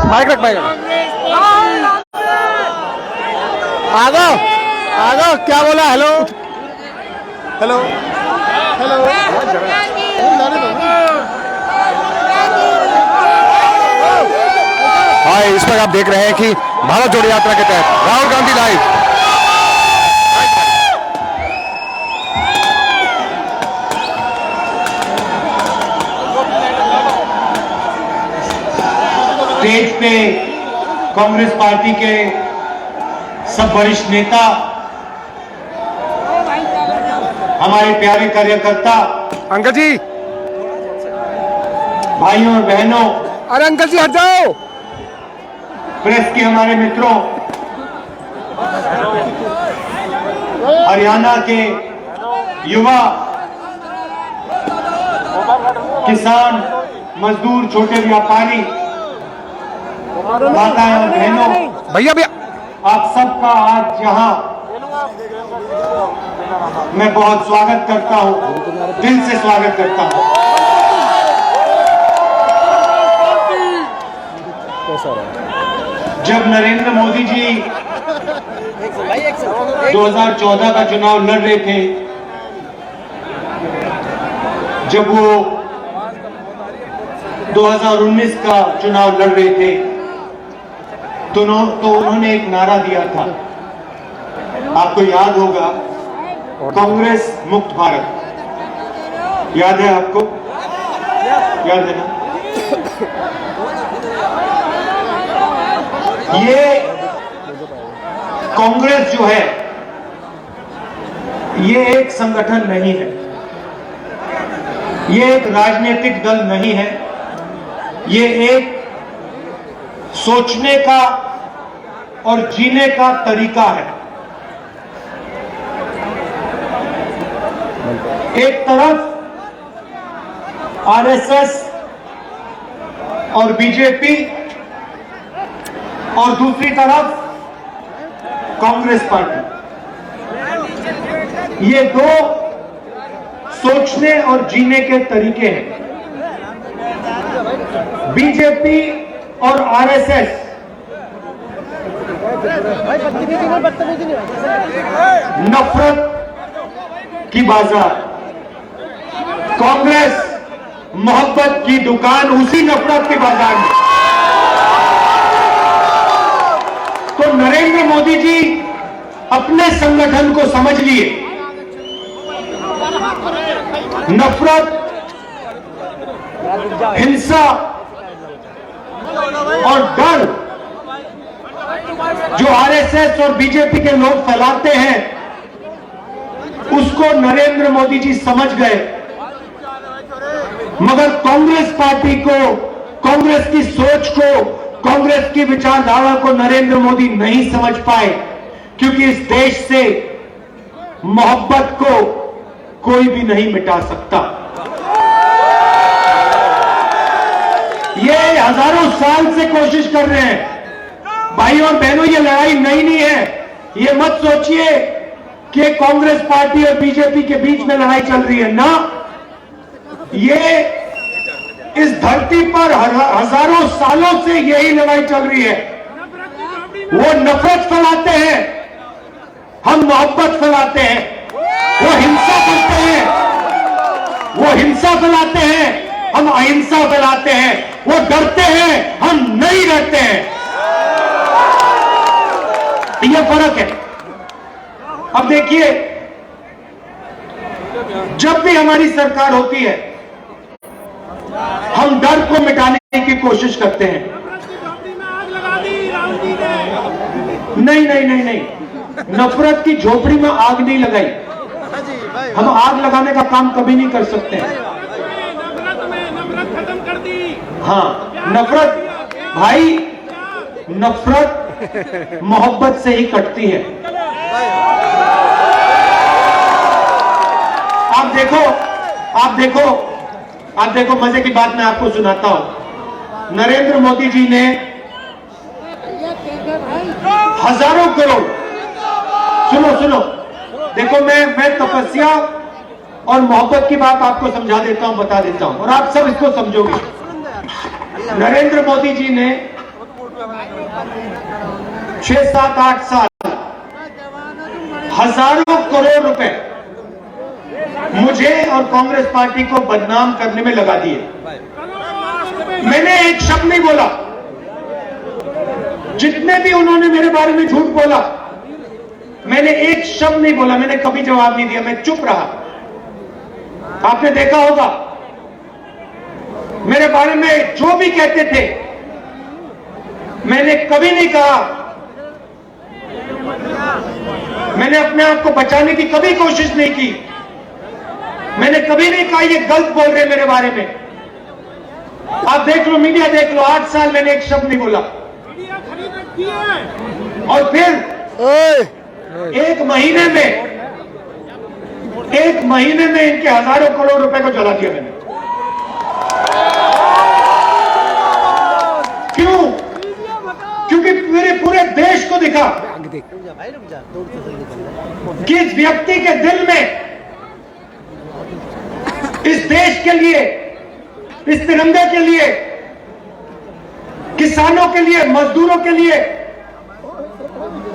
Mic रख mic आ जाओ क्या बोला हेलो हेलो हेलो हाँ इस पर आप देख रहे हैं कि भारत जोड़ो यात्रा के तहत राहुल गांधी लाइव स्टेज पे कांग्रेस पार्टी के सब वरिष्ठ नेता, हमारे प्यारे कार्यकर्ता, अंकल जी, भाइयों और बहनों, अरे अंकल जी हट जाओ, प्रेस के हमारे मित्रों, हरियाणा के युवा, किसान, मजदूर, छोटे व्यापारी, माताएं और बहनों, भैया भैया आप सबका आज यहाँ मैं बहुत स्वागत करता हूँ, दिल से स्वागत करता हूँ। जब नरेंद्र मोदी जी 2014 का चुनाव लड़ रहे थे, जब वो 2019 का चुनाव लड़ रहे थे, तो उन्होंने एक नारा दिया था, आपको याद होगा, कांग्रेस मुक्त भारत। याद है आपको? याद है ना? ये कांग्रेस जो है, ये एक संगठन नहीं है, ये एक राजनीतिक दल नहीं है, ये एक सोचने का और जीने का तरीका है। एक तरफ आरएसएस और बीजेपी और दूसरी तरफ कांग्रेस पार्टी, ये दो सोचने और जीने के तरीके हैं। बीजेपी और आरएसएस नफरत की बाजार, कांग्रेस मोहब्बत की दुकान उसी नफरत के बाजार में। तो नरेंद्र मोदी जी अपने संगठन को समझ लिए, नफरत, हिंसा और डर जो आरएसएस और बीजेपी के लोग फैलाते हैं, उसको नरेंद्र मोदी जी समझ गए। मगर कांग्रेस पार्टी को, कांग्रेस की सोच को, कांग्रेस की विचारधारा को नरेंद्र मोदी नहीं समझ पाए, क्योंकि इस देश से मोहब्बत को कोई भी नहीं मिटा सकता। ये हजारों साल से कोशिश कर रहे हैं। भाइयों और बहनों, ये लड़ाई नई नहीं है। ये मत सोचिए कि कांग्रेस पार्टी और बीजेपी के बीच में लड़ाई चल रही है ना, ये इस धरती पर हजारों सालों से यही लड़ाई चल रही है। वो नफरत फैलाते हैं, हम मोहब्बत फैलाते हैं। वो हिंसा करते हैं, वो हिंसा फैलाते हैं, हम अहिंसा फैलाते हैं। वो डरते हैं, हम नहीं डरते हैं। ये फर्क है। अब देखिए, जब भी हमारी सरकार होती है, हम डर को मिटाने की कोशिश करते हैं। नहीं नहीं नहीं नहीं, नफरत की झोपड़ी में आग नहीं लगाई। हम आग लगाने का काम कभी नहीं कर सकते हैं। हाँ, नफरत भाई, नफरत मोहब्बत से ही कटती है। आप देखो मजे की बात मैं आपको सुनाता हूं। नरेंद्र मोदी जी ने हजारों करोड़, सुनो, देखो मैं तपस्या और मोहब्बत की बात आपको समझा देता हूं, बता देता हूं, और आप सब इसको समझोगे। नरेंद्र मोदी जी ने 6, 7, 8 साल हजारों करोड़ रुपए मुझे और कांग्रेस पार्टी को बदनाम करने में लगा दिए। मैंने एक शब्द नहीं बोला। जितने भी उन्होंने मेरे बारे में झूठ बोला, मैंने एक शब्द नहीं बोला, मैंने कभी जवाब नहीं दिया, मैं चुप रहा। आपने देखा होगा मेरे बारे में जो भी कहते थे, मैंने कभी नहीं कहा, मैंने अपने आप को बचाने की कभी कोशिश नहीं की। मैंने कभी नहीं कहा ये गलत बोल रहे मेरे बारे में। आप देख लो, मीडिया देख लो, 8 साल मैंने एक शब्द नहीं बोला। और फिर एक महीने में इनके हजारों करोड़ रुपए को जला दिया मैंने। क्यों? क्योंकि मेरे पूरे देश को दिखा कि इस व्यक्ति के दिल में इस देश के लिए, इस तिरंगे के लिए, किसानों के लिए, मजदूरों के लिए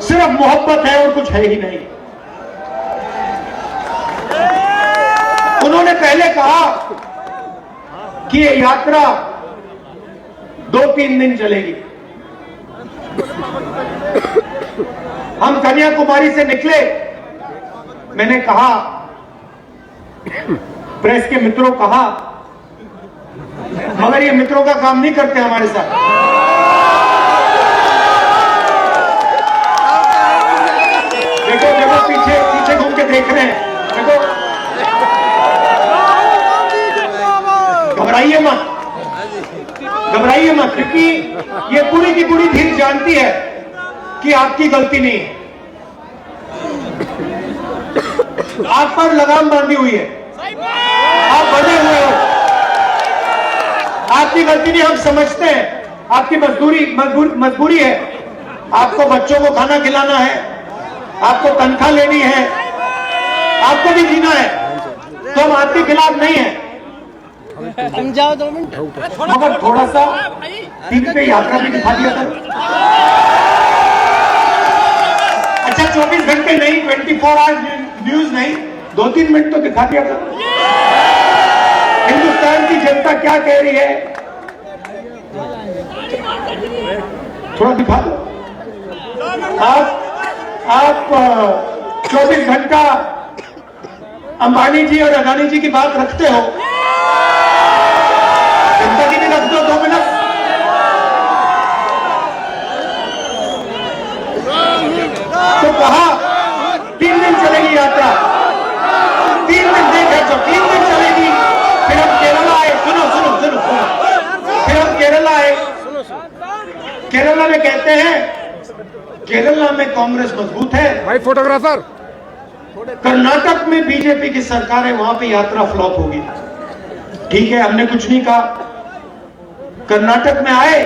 सिर्फ मोहब्बत है और कुछ है ही नहीं। उन्होंने पहले कहा कि ये यात्रा 2-3 दिन चलेगी। हम कन्याकुमारी से निकले, मैंने कहा, प्रेस के मित्रों कहा, मगर ये मित्रों का काम नहीं करते हमारे साथ। देखो देखो, पीछे घूम के देख रहे हैं, देखो। घबराइए मत, क्योंकि ये पूरी की पूरी भीड़ जानती है कि आपकी गलती नहीं है। आप पर लगाम बांधी हुई है, आप बंधे हुए हो। आपकी गलती नहीं, हम समझते हैं। आपकी मजबूरी है। आपको बच्चों को खाना खिलाना है, आपको तनख्वाह लेनी है, आपको भी जीना है, तो हम आपके खिलाफ नहीं है। समझाओ 2 मिनट। मगर थोड़ा सा टीवी पे यात्रा भी दिखा दिया था। अच्छा, 24 घंटे नहीं, 24 आवर्स न्यूज नहीं, 2-3 मिनट तो दिखा दिया था। हिंदुस्तान की जनता क्या कह रही है, थोड़ा दिखा दो। आप 24 घंटा अंबानी जी और अदानी जी की बात रखते हो, जनता की भी रख दो 2 मिनट। तो कहा 3 दिन चलेगी यात्रा, 3 दिन देखा तो 3 दिन चलेगी। फिर हम केरला आए, सुनो, फिर हम केरला आए। केरला में कहते हैं, केरला में कांग्रेस मजबूत है भाई। फोटोग्राफर, कर्नाटक में बीजेपी की सरकार है, वहां पे यात्रा फ्लॉप होगी। ठीक है, हमने कुछ नहीं कहा। कर्नाटक में आए,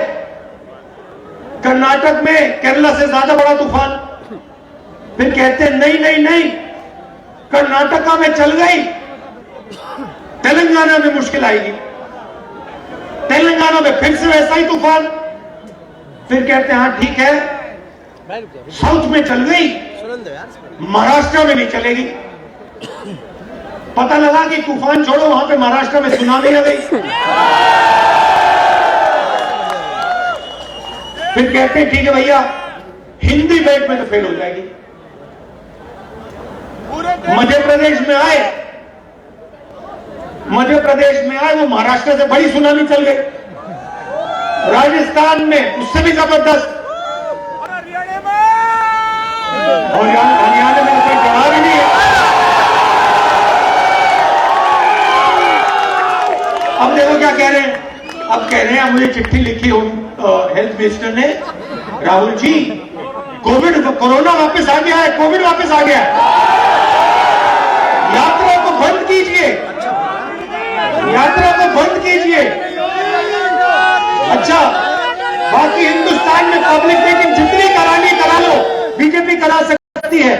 कर्नाटक में केरला से ज्यादा बड़ा तूफान। फिर कहते हैं नहीं, कर्नाटका में चल गई, तेलंगाना में मुश्किल आएगी। तेलंगाना में फिर से वैसा ही तूफान। फिर कहते हैं हाँ ठीक है, साउथ में चल गई, महाराष्ट्र में नहीं चलेगी। पता लगा कि तूफान छोड़ो, वहां पे महाराष्ट्र में सुनामी आ गई। फिर कहते हैं ठीक है भैया, हिंदी बेल्ट में तो फेल हो जाएगी। मध्य प्रदेश में आए, वो महाराष्ट्र से बड़ी सुनामी चल गई। राजस्थान में उससे भी जबरदस्त, और हरियाणा में कोई जवाब ही नहीं है। अब देखो क्या कह रहे हैं। अब कह रहे हैं, मुझे चिट्ठी लिखी हेल्थ मिनिस्टर ने, राहुल जी कोरोना वापस आ गया है, कोविड वापस आ गया है, यात्रा को बंद कीजिए, यात्रा को बंद कीजिए। अच्छा, बाकी हिंदुस्तान में पब्लिक मीटिंग जितनी करानी करा लो, बीजेपी करा सकती है,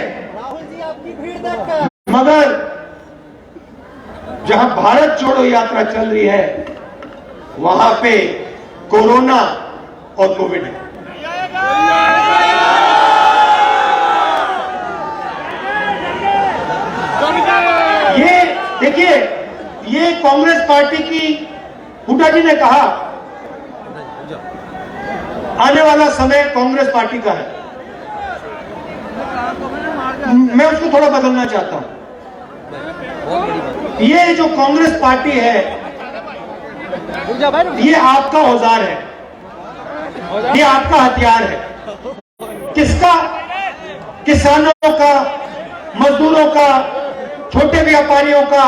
मगर जहां भारत जोड़ो यात्रा चल रही है, वहां पे कोरोना और कोविड है। देखिए, ये कांग्रेस पार्टी की हुड्डा जी ने कहा आने वाला समय कांग्रेस पार्टी का है। मैं उसको थोड़ा बदलना चाहता हूं। ये जो कांग्रेस पार्टी है, ये आपका औजार है, ये आपका हथियार है। किसका? किसानों का, मजदूरों का, छोटे व्यापारियों का,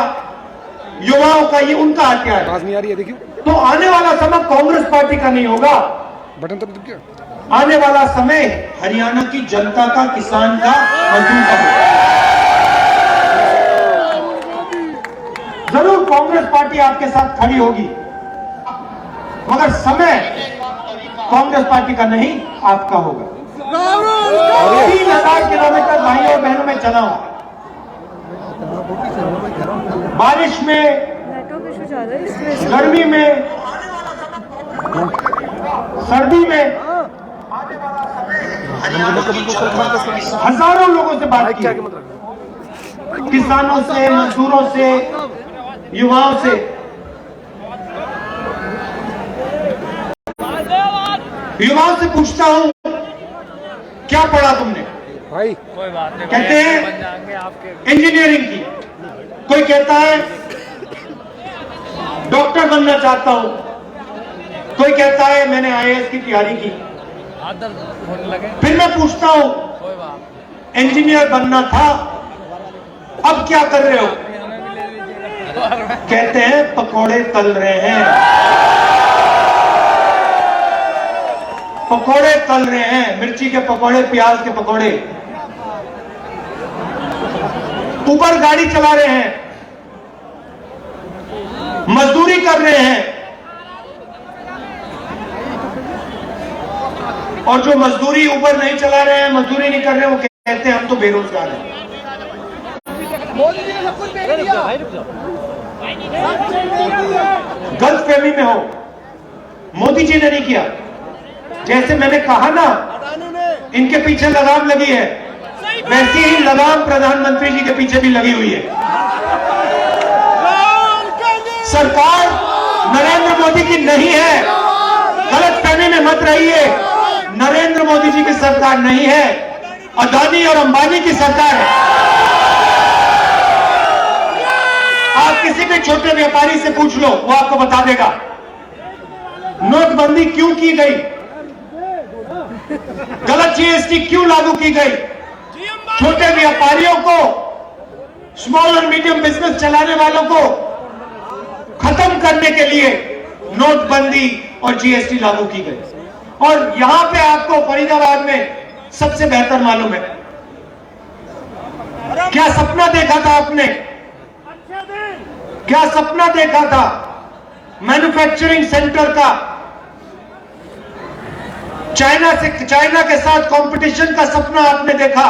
युवाओं का, ये उनका हथियार है। आवाज नहीं आ रही है, देखिए तो आने वाला समय कांग्रेस पार्टी का नहीं होगा। बटन तब क्या आने वाला समय हरियाणा की जनता का, किसान का, मजदूर का होगा। जरूर कांग्रेस पार्टी आपके साथ खड़ी होगी, मगर समय कांग्रेस पार्टी का नहीं, आपका होगा। 3,000 किलोमीटर भाइयों और बहनों में चला हूं, बारिश में, गर्मी में, सर्दी में, हजारों लोगों से बात की, किसानों से, मजदूरों से, युवाओं से। युवाओं से पूछता हूं, क्या पढ़ा तुमने? भाई कोई बात नहीं, कहते हैं बन जाएंगे आपके। इंजीनियरिंग की, कोई कहता है डॉक्टर बनना चाहता हूं, कोई कहता है मैंने आईएएस की तैयारी की। आदत होने लगे। फिर मैं पूछता हूं, कोई बात इंजीनियर बनना था, अब क्या कर रहे हो? नहीं, हमें भी ले लीजिएगा। कहते हैं पकोड़े तल रहे हैं, पकोड़े तल रहे हैं, मिर्ची के पकोड़े, प्याज के पकोड़े। ऊबर गाड़ी चला रहे हैं, मजदूरी कर रहे हैं, और जो मजदूरी ऊबर नहीं चला रहे हैं, मजदूरी नहीं कर रहे हैं, वो कहते हैं हम तो बेरोजगार हैं। गलतफहमी में हो, मोदी जी ने नहीं किया। जैसे मैंने कहा ना, इनके पीछे लगाम लगी है, वैसी ही लगाम प्रधानमंत्री जी के पीछे भी लगी हुई है। सरकार नरेंद्र मोदी की नहीं है, गलतफहमी में मत रहिए। नरेंद्र मोदी जी की सरकार नहीं है, अदानी और अंबानी की सरकार है। आप किसी भी छोटे व्यापारी से पूछ लो, वो आपको बता देगा नोटबंदी क्यों की गई, गलत जीएसटी क्यों लागू की गई। छोटे व्यापारियों को, स्मॉल और मीडियम बिजनेस चलाने वालों को खत्म करने के लिए नोटबंदी और जीएसटी लागू की गई। और यहां पे आपको फरीदाबाद में सबसे बेहतर मालूम है, क्या सपना देखा था आपने, क्या सपना देखा था मैन्युफैक्चरिंग सेंटर का, चाइना के साथ कंपटीशन का सपना आपने देखा,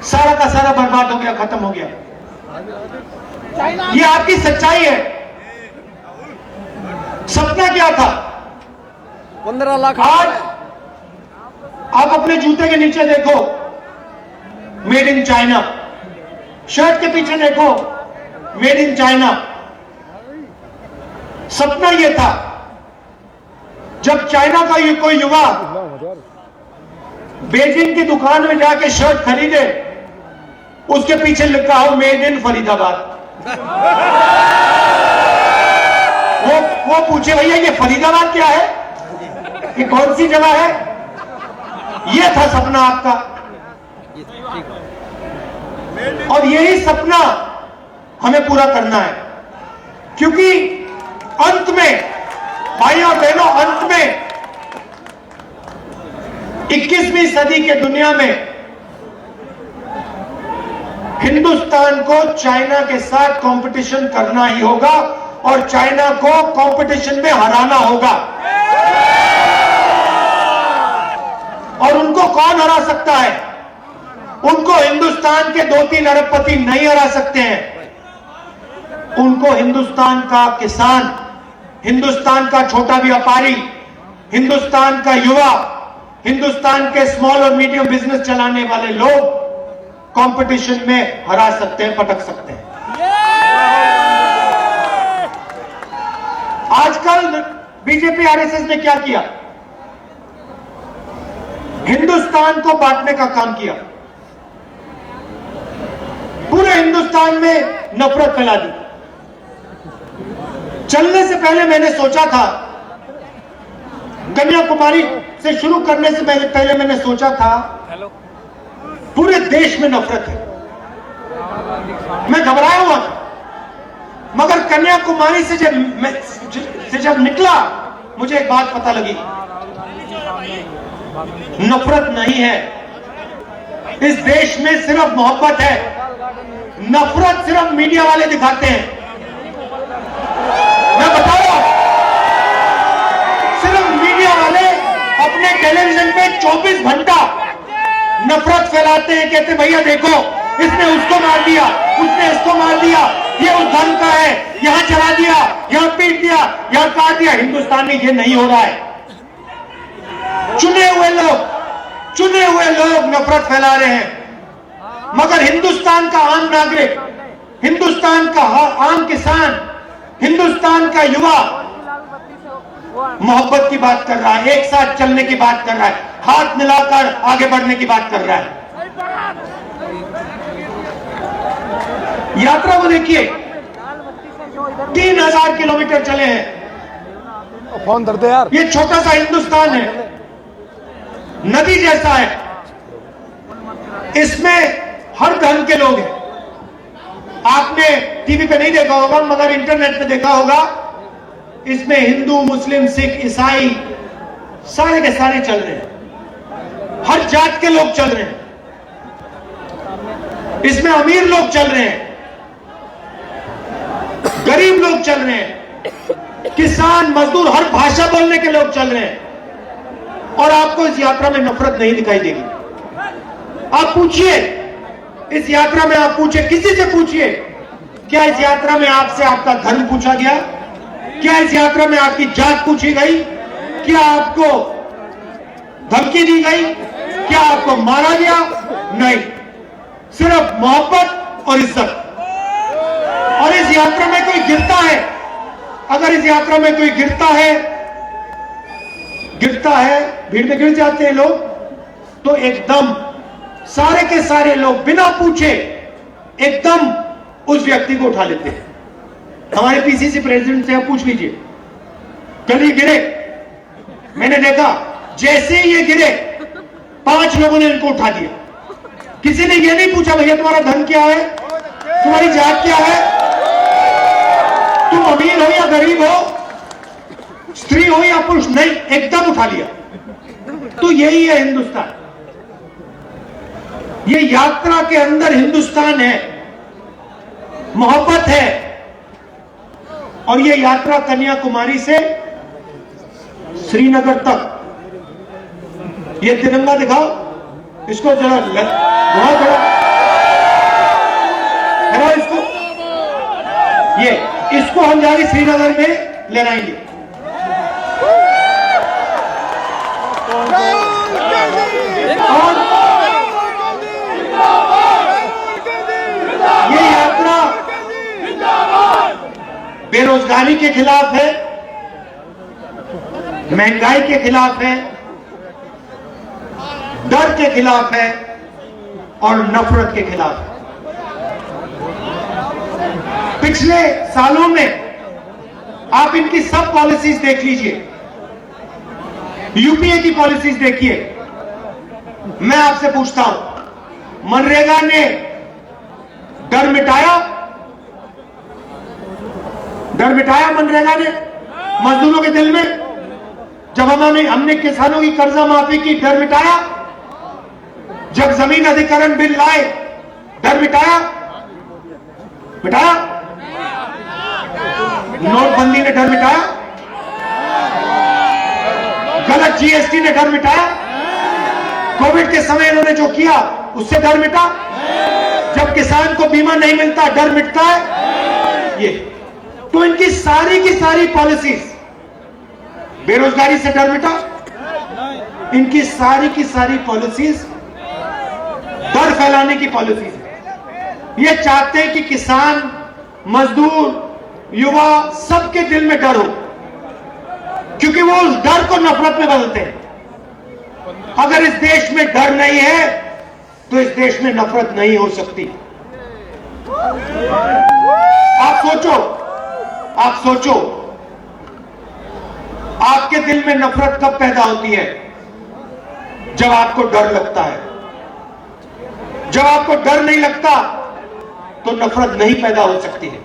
सारा का सारा बर्बाद हो गया, खत्म हो गया। ये आपकी सच्चाई है। सपना क्या था? 15 लाख। आज आप अपने जूते के नीचे देखो, मेड इन चाइना, शर्ट के पीछे देखो, मेड इन चाइना। सपना यह था जब चाइना का ये कोई युवा बेजिंग की दुकान में जाके शर्ट खरीदे, उसके पीछे लिखा हो मेड इन फरीदाबाद। वो पूछे भैया ये फरीदाबाद क्या है, ये कौन सी जगह है? ये था सपना आपका। और यही सपना हमें पूरा करना है, क्योंकि अंत में भाइयों और बहनों, अंत में 21वीं सदी के दुनिया में हिंदुस्तान को चाइना के साथ कंपटीशन करना ही होगा और चाइना को कंपटीशन में हराना होगा। और उनको कौन हरा सकता है? उनको हिंदुस्तान के 2-3 अरबपति नहीं हरा सकते हैं। उनको हिंदुस्तान का किसान, हिंदुस्तान का छोटा व्यापारी, हिंदुस्तान का युवा, हिंदुस्तान के स्मॉल और मीडियम बिजनेस चलाने वाले लोग कंपटीशन में हरा सकते हैं, पटक सकते हैं। आजकल बीजेपी आरएसएस ने क्या किया? हिंदुस्तान को बांटने का काम किया, पूरे हिंदुस्तान में नफरत फैला दी। चलने से पहले मैंने सोचा था, कन्याकुमारी से शुरू करने से पहले मैंने सोचा था पूरे देश में नफरत है, मैं घबराया हुआ था। मगर कन्याकुमारी से जब निकला, मुझे एक बात पता लगी, नफरत नहीं है इस देश में, सिर्फ मोहब्बत है। नफरत सिर्फ मीडिया वाले दिखाते हैं। मैं बता रहा हूं, सिर्फ मीडिया वाले अपने टेलीविजन पे 24 घंटा नफरत फैलाते हैं, कहते भैया देखो इसने उसको मार दिया, उसने इसको मार दिया, ये उस धर्म का है, यहां चला दिया, यहां पीट दिया, यहां काट दिया। हिंदुस्तान में ये नहीं हो रहा है। चुने हुए लोग नफरत फैला रहे हैं, मगर हिंदुस्तान का आम नागरिक, हिंदुस्तान का आम किसान, हिंदुस्तान का युवा मोहब्बत की बात कर रहा है, एक साथ चलने की बात कर रहा है, हाथ मिलाकर आगे बढ़ने की बात कर रहा है। यात्रा को देखिए, 3000 किलोमीटर चले हैं। फोन धर दे यार। ये छोटा सा हिंदुस्तान है, नदी जैसा है, इसमें हर धर्म के लोग हैं। आपने टीवी पे नहीं देखा होगा, मगर इंटरनेट पे देखा होगा। इसमें हिंदू, मुस्लिम, सिख, ईसाई सारे के सारे चल रहे हैं, हर जात के लोग चल रहे हैं। इसमें अमीर लोग चल रहे हैं, गरीब लोग चल रहे हैं, किसान, मजदूर, हर भाषा बोलने के लोग चल रहे हैं। और आपको इस यात्रा में नफरत नहीं दिखाई देगी। आप पूछिए, इस यात्रा में आप पूछिए, किसी से पूछिए, क्या इस यात्रा में आपसे आपका धर्म पूछा गया? क्या इस यात्रा में आपकी जात पूछी गई? क्या आपको धमकी दी गई? क्या आपको मारा गया? नहीं, सिर्फ मोहब्बत और इज्जत। और इस यात्रा में कोई गिरता है, अगर इस यात्रा में कोई गिरता है, भीड़ में गिर जाते हैं लोग, तो एकदम सारे के सारे लोग बिना पूछे एकदम उस व्यक्ति को उठा लेते हैं। हमारे पीसीसी प्रेसिडेंट से आप पूछ लीजिए, कल ही गिरे, मैंने देखा, जैसे ही ये गिरे 5 लोगों ने इनको उठा दिया। किसी ने ये नहीं पूछा भैया तुम्हारा धर्म क्या है, तुम्हारी जात क्या है, तुम अमीर हो या गरीब हो, स्त्री हो या पुरुष, नहीं, एकदम उठा लिया। तो यही है हिंदुस्तान। ये यात्रा के अंदर हिंदुस्तान है, मोहब्बत है। और ये यात्रा कन्याकुमारी से श्रीनगर तक, ये तिरंगा दिखाओ, इसको जरा घुमाओ, थोड़ा इसको, ये इसको हम जाके श्रीनगर में लहराएंगे। और ये यात्रा बेरोजगारी के खिलाफ है, महंगाई के खिलाफ है, डर के खिलाफ है और नफरत के खिलाफ है। पिछले सालों में आप इनकी सब पॉलिसीज देख लीजिए, यूपीए की पॉलिसीज देखिए। मैं आपसे पूछता हूं, मनरेगा ने डर मिटाया? डर मिटाया मनरेगा ने मजदूरों के दिल में? जब हमने किसानों की कर्जा माफी की, डर मिटाया? जब जमीन अधिग्रहण बिल लाए, डर मिटाया? मिटाया? नोटबंदी ने डर मिटाया? गलत जीएसटी ने डर मिटाया? कोविड के समय इन्होंने जो किया उससे डर मिटा? जब किसान को बीमा नहीं मिलता डर मिटता है? ये तो इनकी सारी की सारी पॉलिसीज, बेरोजगारी से डर मिटा? इनकी सारी की सारी पॉलिसीज डर फैलाने की पॉलिसीज है। ये चाहते हैं कि किसान, मजदूर, युवा, सबके दिल में डर हो। क्योंकि वो उस डर को नफरत में बदलते हैं। अगर इस देश में डर नहीं है तो इस देश में नफरत नहीं हो सकती। आप सोचो आपके दिल में नफरत कब पैदा होती है? जब आपको डर लगता है। जब आपको डर नहीं लगता तो नफरत नहीं पैदा हो सकती है।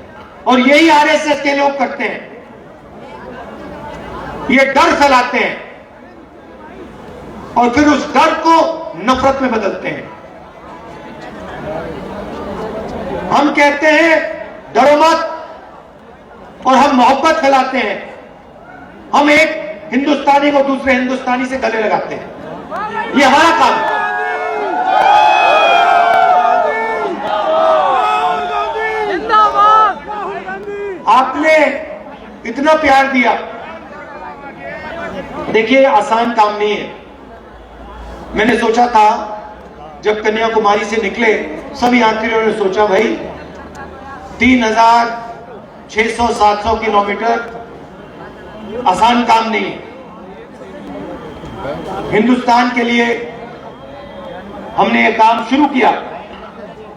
और यही आरएसएस के लोग करते हैं, ये डर फैलाते हैं और फिर उस डर को नफरत में बदलते हैं। हम कहते हैं डरो मत और हम मोहब्बत फैलाते हैं। हम एक हिंदुस्तानी को दूसरे हिंदुस्तानी से गले लगाते हैं। ये हमारा काम है। आपने इतना प्यार दिया। देखिए आसान काम नहीं है। मैंने सोचा था जब कन्याकुमारी से निकले सब यात्रियों ने सोचा भाई 3600-700 किलोमीटर आसान काम नहीं है। हिंदुस्तान के लिए हमने ये काम शुरू किया,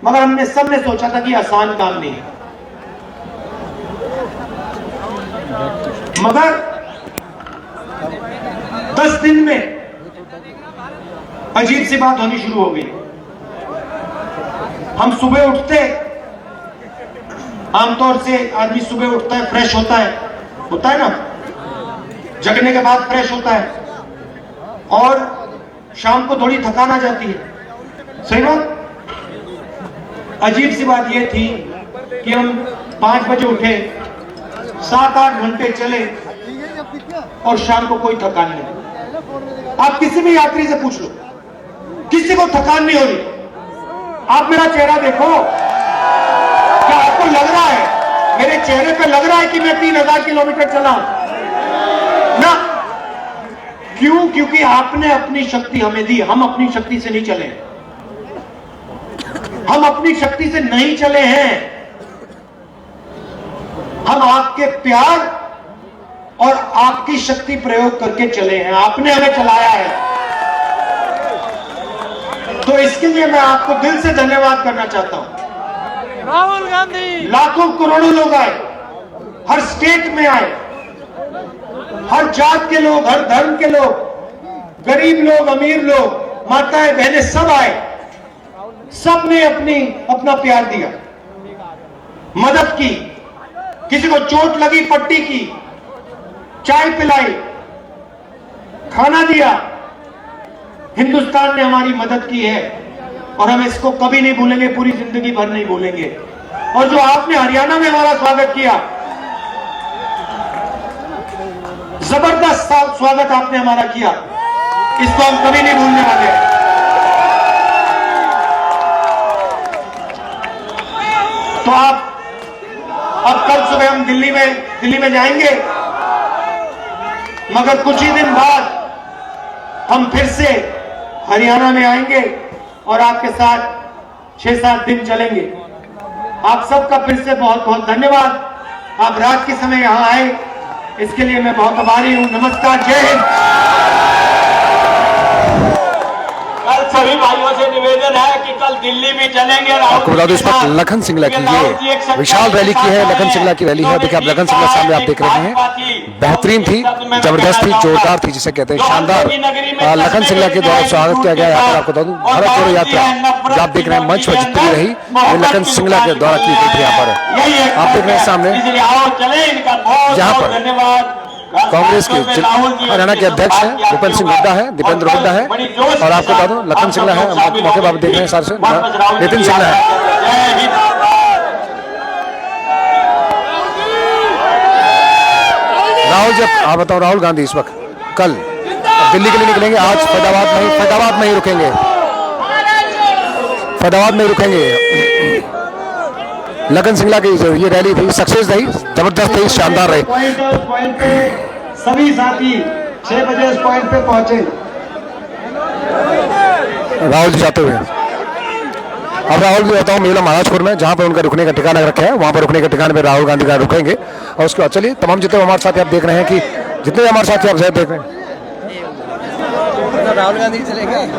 मगर हमने सबने सोचा था कि आसान काम नहीं है। मगर 10 दिन में अजीब सी बात होनी शुरू हो गई। हम सुबह उठते, आमतौर से आदमी सुबह उठता है, फ्रेश होता है ना, जगने के बाद फ्रेश होता है और शाम को थोड़ी थकान आ जाती है। सही बात। अजीब सी बात यह थी कि हम 5 बजे उठे, 7-8 घंटे चले और शाम को कोई थकान नहीं। आप किसी भी यात्री से पूछ लो, किसी को थकान नहीं हो रही। आप मेरा चेहरा देखो, क्या आपको लग रहा है, मेरे चेहरे पे लग रहा है कि मैं 3000 किलोमीटर चला ना? क्यों? क्योंकि आपने अपनी शक्ति हमें दी। हम अपनी शक्ति से नहीं चले, हम अपनी शक्ति से नहीं चले हैं। हम आपके प्यार और आपकी शक्ति प्रयोग करके चले हैं। आपने हमें चलाया है, तो इसके लिए मैं आपको दिल से धन्यवाद करना चाहता हूं। राहुल गांधी। लाखों करोड़ों लोग आए, हर स्टेट में आए, हर जात के लोग, हर धर्म के लोग, गरीब लोग, अमीर लोग, माताएं बहनें सब आए। सबने अपना प्यार दिया, मदद की। किसी को चोट लगी, पट्टी की, चाय पिलाई, खाना दिया। हिंदुस्तान ने हमारी मदद की है और हम इसको कभी नहीं भूलेंगे, पूरी जिंदगी भर नहीं भूलेंगे। और जो आपने हरियाणा में हमारा स्वागत किया, जबरदस्त स्वागत आपने हमारा किया, इसको हम कभी नहीं भूलने वाले। तो आप अब कल सुबह हम दिल्ली में जाएंगे, मगर कुछ ही दिन बाद हम फिर से हरियाणा में आएंगे और आपके साथ 6-7 दिन चलेंगे। आप सबका फिर से बहुत बहुत धन्यवाद। आप रात के समय यहां आए, इसके लिए मैं बहुत आभारी हूं। नमस्कार, जय हिंद। कल सभी भाइयों से निवेदन है कि कल दिल्ली में चलेंगे। आपको बता दो इस वक्त लखन सिंगला की ये विशाल रैली की है। लखन सिंगला की रैली है। देखिए आप लखन सिंगला सामने आप देख रहे हैं, बेहतरीन थी, जबरदस्त थी, जोरदार थी, जिसे कहते हैं शानदार। लखन सिंगला के द्वारा स्वागत किया गया। यहाँ पर आपको बता दूं भारत जोड़ो यात्रा जो आप देख रहे हैं मंच पर जितनी रही वो लखन सिंगला के द्वारा की गई थी। यहाँ पर आप देख रहे हैं सामने, जहाँ पर कांग्रेस के हरियाणा के अध्यक्ष हैं भूपेंद्र सिंह हुड्डा है, दीपेंद्र हुड्डा है, और आपको बता दूं लखन सिंगला है। हम आपको मौके पर देख रहे हैं सर से नितिन सिंगला है। राहुल जी, आप बताओ, राहुल गांधी इस वक्त कल दिल्ली के लिए निकलेंगे। आज फैदाबाद में ही रुकेंगे, फैदाबाद में ही रुकेंगे। लखन सिंगला की जो ये रैली थी सक्सेस रही, जबरदस्त रही, शानदार रही। पॉइंट पे सभी साथी 6 बजे इस पॉइंट पे पहुंचे। राहुल जी जाते हुए अब राहुल जी बताऊँ मेला महाराजपुर में जहाँ पर उनका रुकने का ठिकाना रखा है, वहाँ पर रुकने के ठिकाने पे राहुल गांधी का रुकेंगे। और उसके बाद चलिए तमाम जितने हमारे साथ आप देख रहे हैं कि जितने भी हमारे साथी आप देख रहे हैं राहुल गांधी चले गए।